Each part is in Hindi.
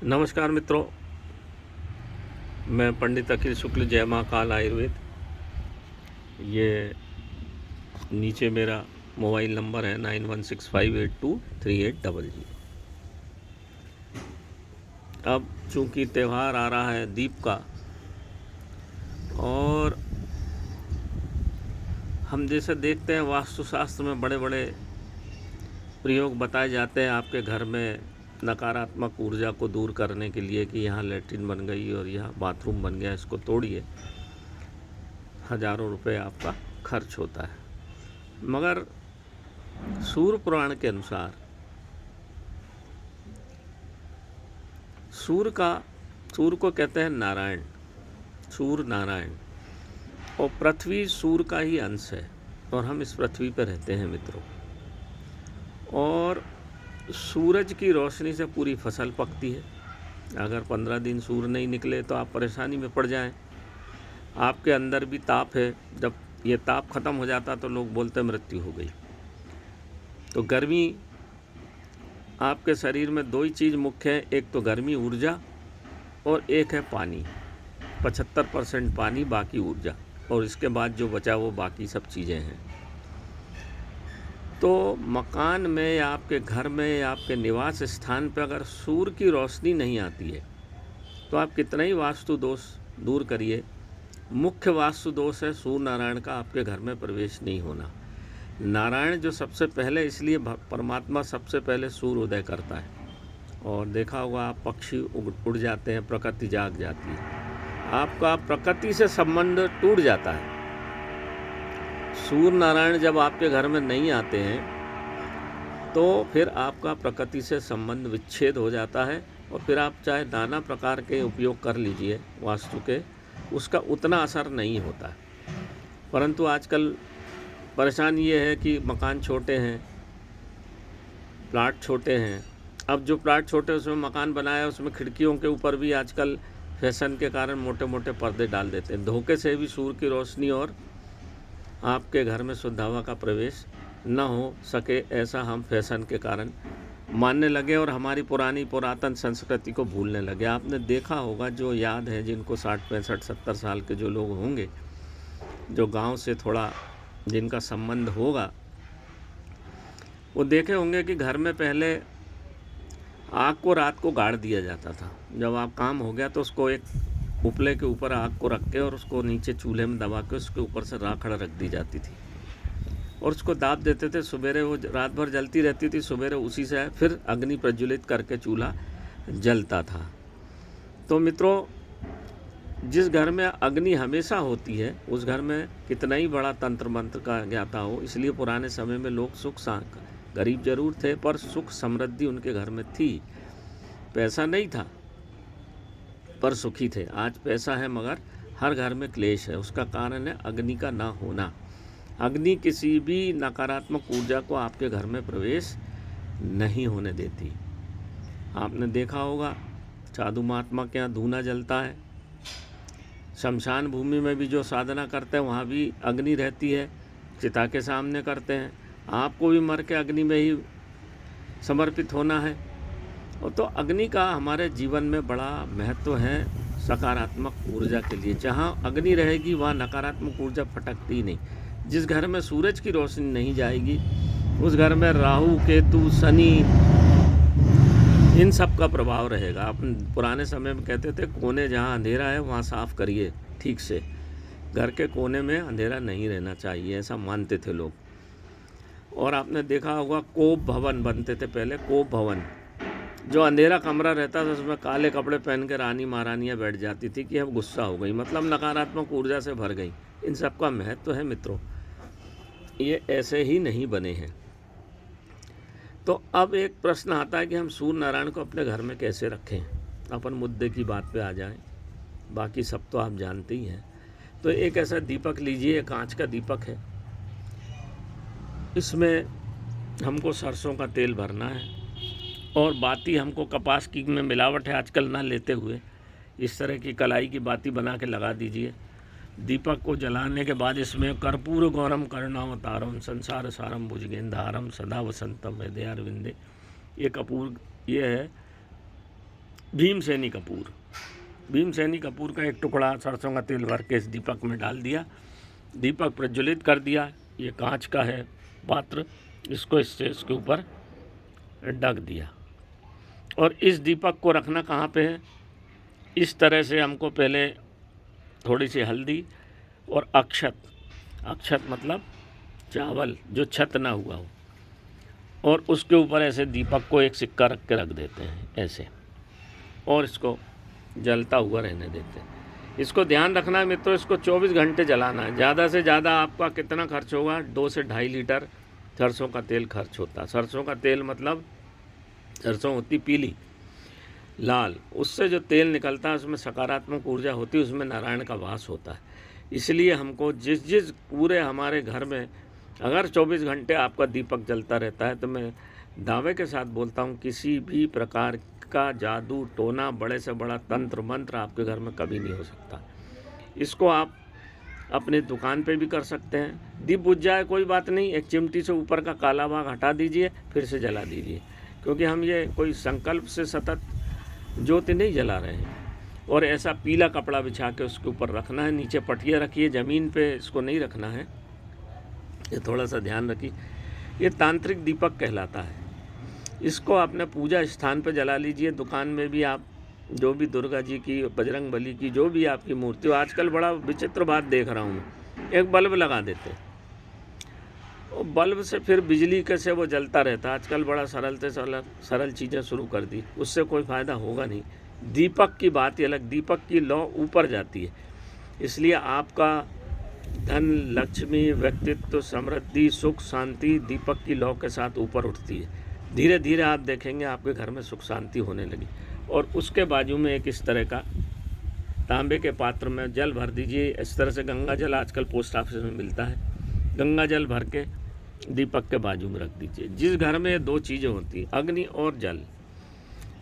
नमस्कार मित्रों, मैं पंडित अखिल शुक्ल, जय महाकाल आयुर्वेद। ये नीचे मेरा मोबाइल नंबर है 9165823800। अब चूंकि त्यौहार आ रहा है दीप का, और हम जैसे देखते हैं वास्तुशास्त्र में बड़े बड़े प्रयोग बताए जाते हैं आपके घर में नकारात्मक ऊर्जा को दूर करने के लिए कि यहाँ लैट्रिन बन गई और यहाँ बाथरूम बन गया, इसको तोड़िए। हज़ारों रुपए आपका खर्च होता है। मगर सूर्य पुराण के अनुसार सूर्य को कहते हैं नारायण, सूर्य नारायण, और पृथ्वी सूर्य का ही अंश है, और हम इस पृथ्वी पर रहते हैं मित्रों। और सूरज की रोशनी से पूरी फसल पकती है। अगर 15 दिन सूर्य नहीं निकले तो आप परेशानी में पड़ जाएं। आपके अंदर भी ताप है, जब ये ताप खत्म हो जाता तो लोग बोलते मृत्यु हो गई। तो गर्मी, आपके शरीर में दो ही चीज़ मुख्य है, एक तो गर्मी ऊर्जा और एक है पानी। 75% पानी, बाकी ऊर्जा, और इसके बाद जो बचा वो बाकी सब चीज़ें हैं। तो मकान में या आपके घर में या आपके निवास स्थान पर अगर सूर्य की रोशनी नहीं आती है तो आप कितना ही वास्तु दोष दूर करिए, मुख्य वास्तु दोष है सूर्य नारायण का आपके घर में प्रवेश नहीं होना। नारायण जो सबसे पहले, इसलिए परमात्मा सबसे पहले सूर्य उदय करता है। और देखा होगा आप, पक्षी उड़ जाते हैं, प्रकृति जाग जाती है। आपका प्रकृति से संबंध टूट जाता है। सूर्य नारायण जब आपके घर में नहीं आते हैं तो फिर आपका प्रकृति से संबंध विच्छेद हो जाता है, और फिर आप चाहे नाना प्रकार के उपयोग कर लीजिए वास्तु के, उसका उतना असर नहीं होता है। परंतु आजकल परेशानी ये है कि मकान छोटे हैं, प्लाट छोटे हैं। अब जो प्लाट छोटे उसमें मकान बनाया, उसमें खिड़कियों के ऊपर भी आजकल फैशन के कारण मोटे मोटे पर्दे डाल देते हैं। धोखे से भी सूर्य की रोशनी और आपके घर में शुद्ध हवा का प्रवेश न हो सके, ऐसा हम फैशन के कारण मानने लगे और हमारी पुरातन संस्कृति को भूलने लगे। आपने देखा होगा, जो याद है जिनको 60, 65, 70 साल के जो लोग होंगे, जो गांव से थोड़ा जिनका संबंध होगा, वो देखे होंगे कि घर में पहले आग को रात को गाड़ दिया जाता था। जब आप काम हो गया तो उसको एक उपले के ऊपर आग को रख के और उसको नीचे चूल्हे में दबा के उसके ऊपर से राखड़ रख दी जाती थी, और उसको दाब देते थे। सवेरे वो रात भर जलती रहती थी, सवेरे उसी से फिर अग्नि प्रज्वलित करके चूल्हा जलता था। तो मित्रों, जिस घर में अग्नि हमेशा होती है उस घर में कितना ही बड़ा तंत्र मंत्र का ज्ञाता हो, इसलिए पुराने समय में लोग गरीब जरूर थे पर सुख समृद्धि उनके घर में थी। पैसा नहीं था पर सुखी थे। आज पैसा है मगर हर घर में क्लेश है। उसका कारण है अग्नि का ना होना। अग्नि किसी भी नकारात्मक ऊर्जा को आपके घर में प्रवेश नहीं होने देती। आपने देखा होगा, साधु महात्मा के यहाँ धूना जलता है। शमशान भूमि में भी जो साधना करते हैं वहाँ भी अग्नि रहती है, चिता के सामने करते हैं। आपको भी मर के अग्नि में ही समर्पित होना है। और तो अग्नि का हमारे जीवन में बड़ा महत्व है सकारात्मक ऊर्जा के लिए। जहाँ अग्नि रहेगी वहाँ नकारात्मक ऊर्जा फटकती ही नहीं। जिस घर में सूरज की रोशनी नहीं जाएगी उस घर में राहु, केतु, शनि, इन सब का प्रभाव रहेगा। अपन पुराने समय में कहते थे कोने जहाँ अंधेरा है वहाँ साफ करिए ठीक से। घर के कोने में अंधेरा नहीं रहना चाहिए, ऐसा मानते थे लोग। और आपने देखा होगा कोप भवन बनते थे पहले। कोप भवन, जो अंधेरा कमरा रहता था उसमें काले कपड़े पहन के रानी महारानियाँ बैठ जाती थी कि अब गुस्सा हो गई, मतलब नकारात्मक ऊर्जा से भर गई। इन सब का महत्व है मित्रों, ये ऐसे ही नहीं बने हैं। तो अब एक प्रश्न आता है कि हम सूर्य नारायण को अपने घर में कैसे रखें। अपन मुद्दे की बात पे आ जाएं, बाकी सब तो आप जानते ही हैं। तो एक ऐसा दीपक लीजिए, कांच का दीपक है। इसमें हमको सरसों का तेल भरना है, और बाती हमको कपास की में मिलावट है आजकल ना लेते हुए इस तरह की कलाई की बाती बना के लगा दीजिए। दीपक को जलाने के बाद इसमें कर्पूर गौरम करुणावतारम संसार सारम भुजगेंधारम सदा वसंतम हृदयारविंदे, ये कपूर ये है भीमसेनी कपूर। भीमसेनी कपूर का एक टुकड़ा सरसों का तेल भर के इस दीपक में डाल दिया, दीपक प्रज्वलित कर दिया। ये कांच का है पात्र, इसको इसके ऊपर ढक दिया। और इस दीपक को रखना कहाँ पे है? इस तरह से हमको पहले थोड़ी सी हल्दी और अक्षत, अक्षत मतलब चावल जो छत ना हुआ हो, और उसके ऊपर ऐसे दीपक को एक सिक्का रख के रख देते हैं ऐसे, और इसको जलता हुआ रहने देते हैं। इसको ध्यान रखना है मित्रों, इसको 24 घंटे जलाना है। ज़्यादा से ज़्यादा आपका कितना खर्च होगा? 2 से 2.5 लीटर सरसों का तेल खर्च होता है। सरसों का तेल मतलब सरसों होती पीली लाल, उससे जो तेल निकलता है उसमें सकारात्मक ऊर्जा होती है, उसमें नारायण का वास होता है। इसलिए हमको जिस पूरे हमारे घर में अगर 24 घंटे आपका दीपक जलता रहता है, तो मैं दावे के साथ बोलता हूँ किसी भी प्रकार का जादू टोना, बड़े से बड़ा तंत्र मंत्र आपके घर में कभी नहीं हो सकता। इसको आप अपने दुकान पे भी कर सकते हैं। दीप बुझ जाए कोई बात नहीं, एक चिमटी से ऊपर का काला भाग हटा दीजिए, फिर से जला दीजिए, क्योंकि हम ये कोई संकल्प से सतत ज्योति नहीं जला रहे हैं। और ऐसा पीला कपड़ा बिछा के उसके ऊपर रखना है, नीचे पटिया रखिए, ज़मीन पे इसको नहीं रखना है, ये थोड़ा सा ध्यान रखिए। ये तांत्रिक दीपक कहलाता है। इसको अपने पूजा स्थान पे जला लीजिए। दुकान में भी आप जो भी दुर्गा जी की, बजरंग बली की जो भी आपकी मूर्ति हो, आजकल बड़ा विचित्र बात देख रहा हूँ मैं, एक बल्ब लगा देते, और बल्ब से फिर बिजली कैसे वो जलता रहता है। आजकल बड़ा सरल चीज़ें शुरू कर दी, उससे कोई फ़ायदा होगा नहीं। दीपक की बात ही अलग, दीपक की लौ ऊपर जाती है। इसलिए आपका धन, लक्ष्मी, व्यक्तित्व, समृद्धि, सुख, शांति दीपक की लौ के साथ ऊपर उठती है। धीरे धीरे आप देखेंगे आपके घर में सुख शांति होने लगी। और उसके बाजू में एक इस तरह का तांबे के पात्र में जल भर दीजिए। इस तरह से गंगा जल आजकल पोस्ट ऑफिस में मिलता है, गंगा जल भर के दीपक के बाजू में रख दीजिए। जिस घर में 2 चीज़ें होती हैं, अग्नि और जल,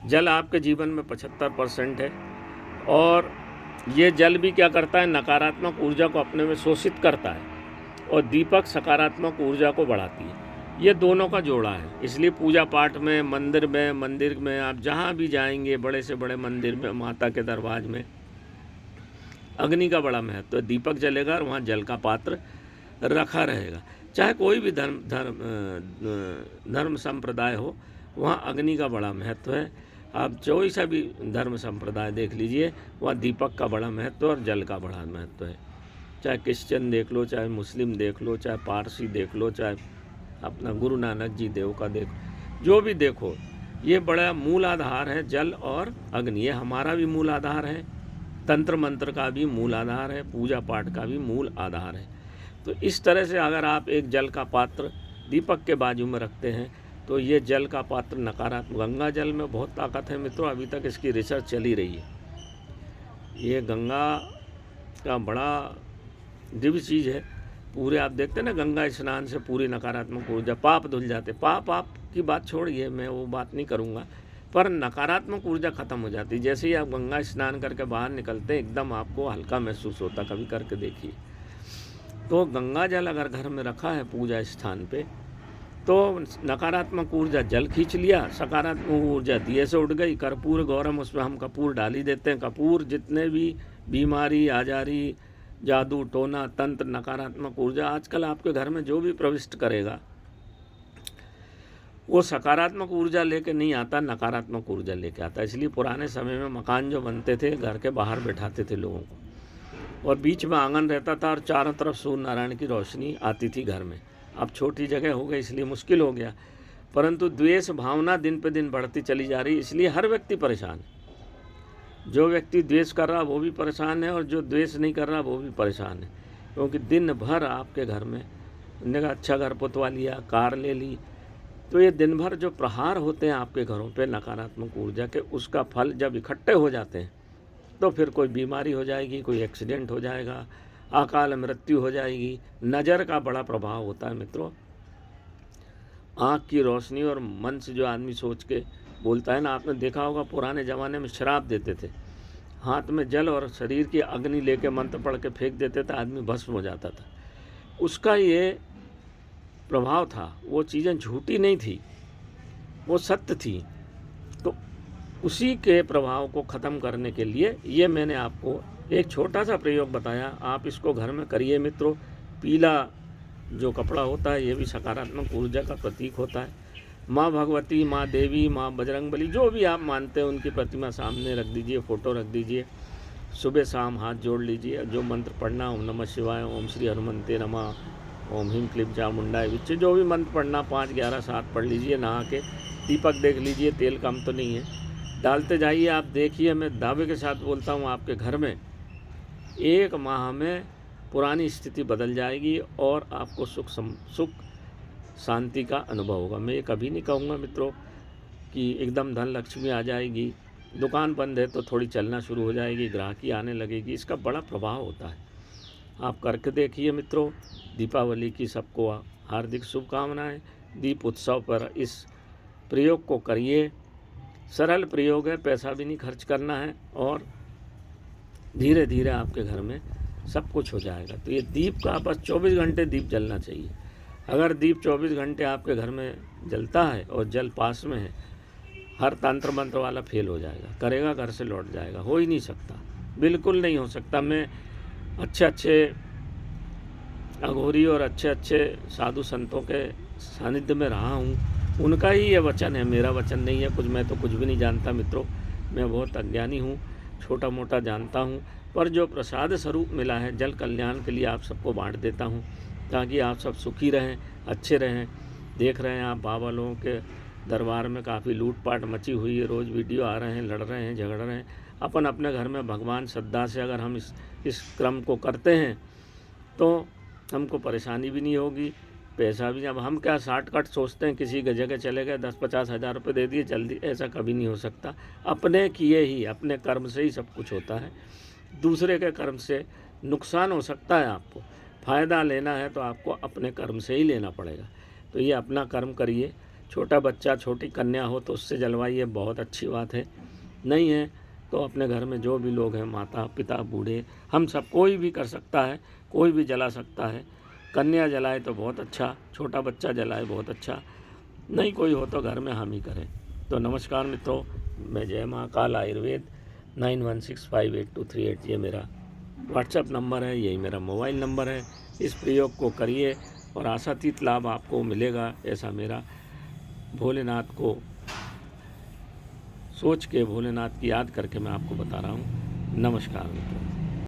जल आपके जीवन में 75% है, और ये जल भी क्या करता है? नकारात्मक ऊर्जा को अपने में शोषित करता है, और दीपक सकारात्मक ऊर्जा को बढ़ाती है। ये दोनों का जोड़ा है। इसलिए पूजा पाठ में, मंदिर में आप जहाँ भी जाएंगे, बड़े से बड़े मंदिर में, माता के दरबार में अग्नि का बड़ा महत्व है। दीपक जलेगा और वहाँ जल का पात्र रखा रहेगा। चाहे कोई भी धर्म संप्रदाय हो, वहाँ अग्नि का बड़ा महत्व है। आप कोई सा भी धर्म संप्रदाय देख लीजिए, वहाँ दीपक का बड़ा महत्व और जल का बड़ा महत्व है। चाहे क्रिश्चियन देख लो, चाहे मुस्लिम देख लो, चाहे पारसी देख लो, चाहे अपना गुरु नानक जी देव का देखो, जो भी देखो, ये बड़ा मूल आधार है जल और अग्नि। ये हमारा भी मूल आधार है, तंत्र मंत्र का भी मूल आधार है, पूजा पाठ का भी मूल आधार है। तो इस तरह से अगर आप एक जल का पात्र दीपक के बाजू में रखते हैं, तो ये जल का पात्र नकारात्मक, गंगा जल में बहुत ताकत है मित्रों, अभी तक इसकी रिसर्च चली रही है। ये गंगा का बड़ा दिव्य चीज़ है। पूरे आप देखते हैं ना, गंगा स्नान से पूरी नकारात्मक ऊर्जा, पाप धुल जाते। पाप की बात छोड़िए, मैं वो बात नहीं करूँगा, पर नकारात्मक ऊर्जा खत्म हो जाती। जैसे ही आप गंगा स्नान करके बाहर निकलते हैं, एकदम आपको हल्का महसूस होता। कभी करके देखिए। तो गंगा जल अगर घर में रखा है पूजा स्थान पे, तो नकारात्मक ऊर्जा जल खींच लिया, सकारात्मक ऊर्जा दिए से उठ गई। कर्पूर गौरम, उसमें हम कपूर डाल ही देते हैं। कपूर जितने भी बीमारी, आजारी, जादू टोना, तंत्र, नकारात्मक ऊर्जा आजकल आपके घर में जो भी प्रविष्ट करेगा, वो सकारात्मक ऊर्जा लेके नहीं आता, नकारात्मक ऊर्जा लेके आता। इसलिए पुराने समय में मकान जो बनते थे, घर के बाहर बैठाते थे लोगों को, और बीच में आंगन रहता था, और चारों तरफ सूर्य नारायण की रोशनी आती थी घर में। अब छोटी जगह हो गई इसलिए मुश्किल हो गया, परंतु द्वेष भावना दिन पे दिन बढ़ती चली जा रही, इसलिए हर व्यक्ति परेशान है। जो व्यक्ति द्वेष कर रहा वो भी परेशान है, और जो द्वेष नहीं कर रहा वो भी परेशान है। क्योंकि दिन भर आपके घर में ने अच्छा घर पुतवा लिया, कार ले ली, तो ये दिन भर जो प्रहार होते हैं आपके घरों पे नकारात्मक ऊर्जा के, उसका फल जब इकट्ठे हो जाते हैं, तो फिर कोई बीमारी हो जाएगी, कोई एक्सीडेंट हो जाएगा, अकाल मृत्यु हो जाएगी। नज़र का बड़ा प्रभाव होता है मित्रों। आँख की रोशनी और मन से जो आदमी सोच के बोलता है ना, आपने देखा होगा पुराने ज़माने में श्राप देते थे, हाथ में जल और शरीर की अग्नि लेके मंत्र पढ़ के फेंक देते थे, आदमी भस्म हो जाता था। उसका ये प्रभाव था, वो चीज़ें झूठी नहीं थी, वो सत्य थी। तो उसी के प्रभाव को ख़त्म करने के लिए ये मैंने आपको एक छोटा सा प्रयोग बताया। आप इसको घर में करिए मित्रों। पीला जो कपड़ा होता है ये भी सकारात्मक ऊर्जा का प्रतीक होता है। माँ भगवती, माँ देवी, माँ बजरंगबली, जो भी आप मानते हैं उनकी प्रतिमा सामने रख दीजिए, फ़ोटो रख दीजिए। सुबह शाम हाथ जोड़ लीजिए। जो मंत्र पढ़ना, ओम नमः शिवाय, ओम श्री हनुमंते नमः, ओम ह्रीं क्लीं चामुंडाय विच्चे, जो भी मंत्र पढ़ना 5, 11, 7 पढ़ लीजिए। नहा के दीपक देख लीजिए, तेल कम तो नहीं है, डालते जाइए। आप देखिए, मैं दावे के साथ बोलता हूँ आपके घर में 1 माह में पुरानी स्थिति बदल जाएगी और आपको सुख शांति का अनुभव होगा। मैं ये कभी नहीं कहूँगा मित्रों कि एकदम धन लक्ष्मी आ जाएगी। दुकान बंद है तो थोड़ी चलना शुरू हो जाएगी, ग्राहकी आने लगेगी। इसका बड़ा प्रभाव होता है। आप करके देखिए मित्रों। दीपावली की सबको हार्दिक शुभकामनाएं। दीप उत्सव पर इस प्रयोग को करिए। सरल प्रयोग है, पैसा भी नहीं खर्च करना है और धीरे धीरे आपके घर में सब कुछ हो जाएगा। तो ये दीप का बस 24 घंटे दीप जलना चाहिए। अगर दीप 24 घंटे आपके घर में जलता है और जल पास में है, हर तंत्र मंत्र वाला फेल हो जाएगा, करेगा घर से लौट जाएगा। हो ही नहीं सकता, बिल्कुल नहीं हो सकता। मैं अच्छे अघोरी और अच्छे साधु संतों के सानिध्य में रहा हूँ, उनका ही ये वचन है, मेरा वचन नहीं है। मैं तो कुछ भी नहीं जानता मित्रों, मैं बहुत अज्ञानी हूँ, छोटा मोटा जानता हूँ। पर जो प्रसाद स्वरूप मिला है, जल कल्याण के लिए आप सबको बांट देता हूँ, ताकि आप सब सुखी रहें, अच्छे रहें। देख रहे हैं आप बाबा लोगों के दरबार में काफ़ी लूटपाट मची हुई है, रोज़ वीडियो आ रहे हैं, लड़ रहे हैं, झगड़ रहे हैं। अपन अपने घर में भगवान श्रद्धा से अगर हम इस क्रम को करते हैं तो हमको परेशानी भी नहीं होगी, पैसा भी। अब हम क्या शॉर्टकट सोचते हैं, किसी जगह चले गए, 10-50 हज़ार रुपये दे दिए जल्दी, ऐसा कभी नहीं हो सकता। अपने किए ही, अपने कर्म से ही सब कुछ होता है। दूसरे के कर्म से नुकसान हो सकता है। आपको फ़ायदा लेना है तो आपको अपने कर्म से ही लेना पड़ेगा। तो ये अपना कर्म करिए। छोटा बच्चा, छोटी कन्या हो तो उससे जलवाइए, बहुत अच्छी बात है। नहीं है तो अपने घर में जो भी लोग हैं, माता पिता, बूढ़े, हम सब, कोई भी कर सकता है, कोई भी जला सकता है। कन्या जलाए तो बहुत अच्छा, छोटा बच्चा जलाए बहुत अच्छा, नहीं कोई हो तो घर में हम ही करें। तो नमस्कार मित्रों, मैं जय महाकाल आयुर्वेद 91658238 ये मेरा व्हाट्सएप नंबर है, यही मेरा मोबाइल नंबर है। इस प्रयोग को करिए और आशातीत लाभ आपको मिलेगा, ऐसा मेरा भोलेनाथ को सोच के, भोलेनाथ की याद करके मैं आपको बता रहा हूँ। नमस्कार मित्रों।